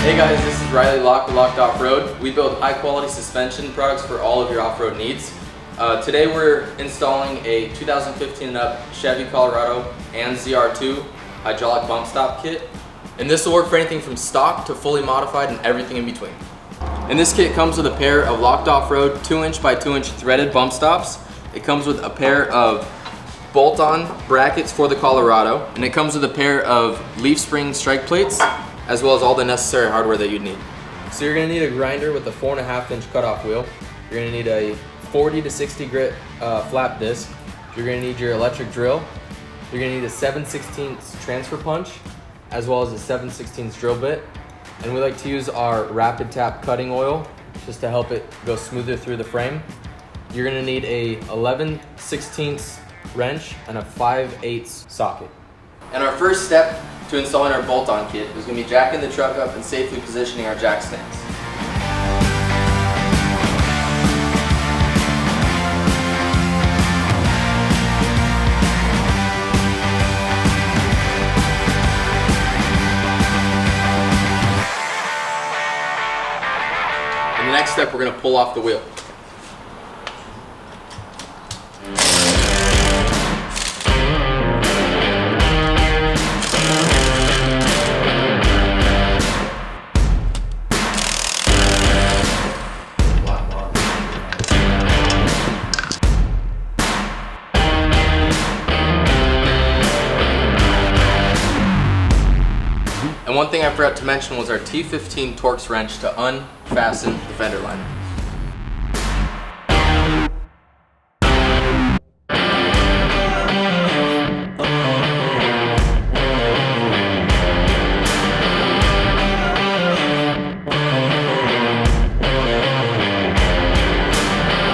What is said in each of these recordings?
Hey guys, this is Riley Locke with Locked Off-Road. We build high quality suspension products for all of your off-road needs. Today we're installing a 2015 and up Chevy Colorado and ZR2 hydraulic bump stop kit. And this will work for anything from stock to fully modified and everything in between. And this kit comes with a pair of Locked Off-Road 2" by 2" threaded bump stops. It comes with a pair of bolt-on brackets for the Colorado, and it comes with a pair of leaf spring strike plates, as well as all the necessary hardware that you'd need. So you're gonna need a grinder with a 4.5 inch cutoff wheel. You're gonna need a 40 to 60 grit flap disc. You're gonna need your electric drill. You're gonna need a 7/16 transfer punch, as well as a 7/16 drill bit. And we like to use our rapid tap cutting oil just to help it go smoother through the frame. You're gonna need a 11/16 wrench and a 5/8 socket. And our first step to installing our bolt-on kit is going to be jacking the truck up and safely positioning our jack stands. And the next step, we're going to pull off the wheel. And one thing I forgot to mention was our T15 Torx wrench to unfasten the fender liner.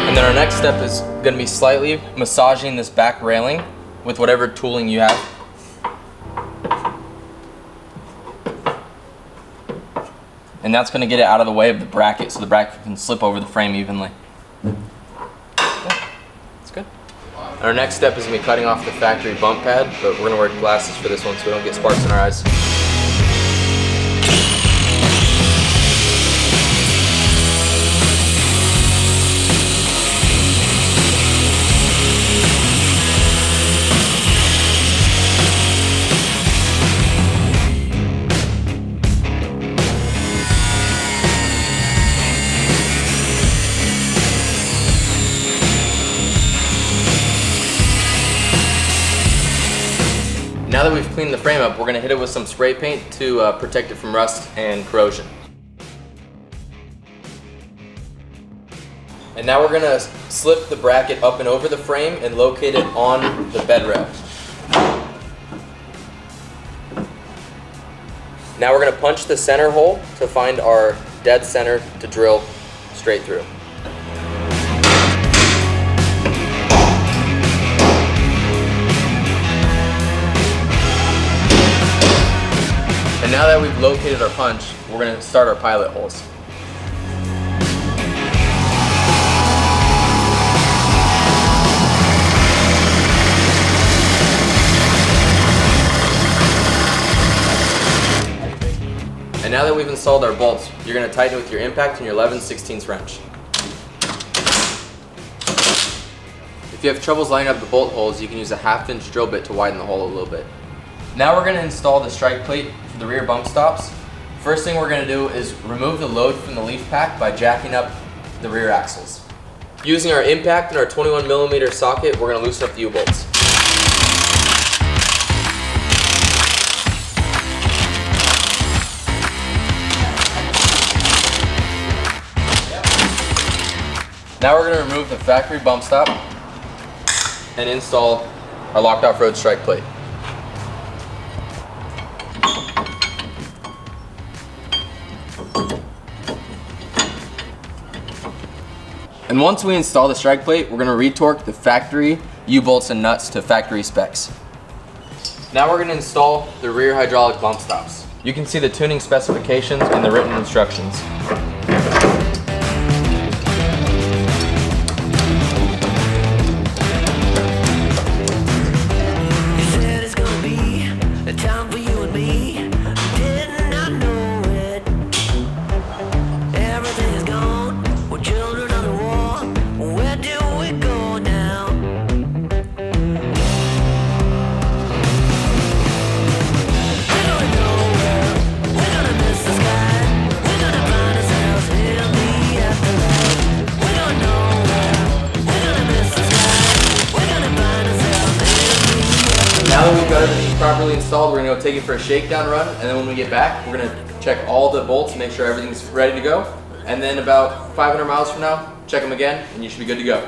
And then our next step is going to be slightly massaging this back railing with whatever tooling you have. And that's going to get it out of the way of the bracket so the bracket can slip over the frame evenly. Yeah, that's good. And our next step is going to be cutting off the factory bump pad, but we're going to wear glasses for this one so we don't get sparks in our eyes. Now that we've cleaned the frame up, we're going to hit it with some spray paint to protect it from rust and corrosion. And now we're going to slip the bracket up and over the frame and locate it on the bed rail. Now we're going to punch the center hole to find our dead center to drill straight through. And now that we've located our punch, we're going to start our pilot holes. And now that we've installed our bolts, you're going to tighten with your impact and your 11/16 wrench. If you have troubles lining up the bolt holes, you can use a 1/2 inch drill bit to widen the hole a little bit. Now we're going to install the strike plate for the rear bump stops. First thing we're going to do is remove the load from the leaf pack by jacking up the rear axles. Using our impact and our 21mm socket, we're going to loosen up the U-bolts. Now we're going to remove the factory bump stop and install our Locked Off-Road strike plate. And once we install the strike plate, we're going to retorque the factory U-bolts and nuts to factory specs. Now we're going to install the rear hydraulic bump stops. You can see the tuning specifications and the written instructions. Now that we've got everything properly installed, we're gonna go take it for a shakedown run, and then when we get back, we're gonna check all the bolts, make sure everything's ready to go, and then about 500 miles from now, check them again, and you should be good to go.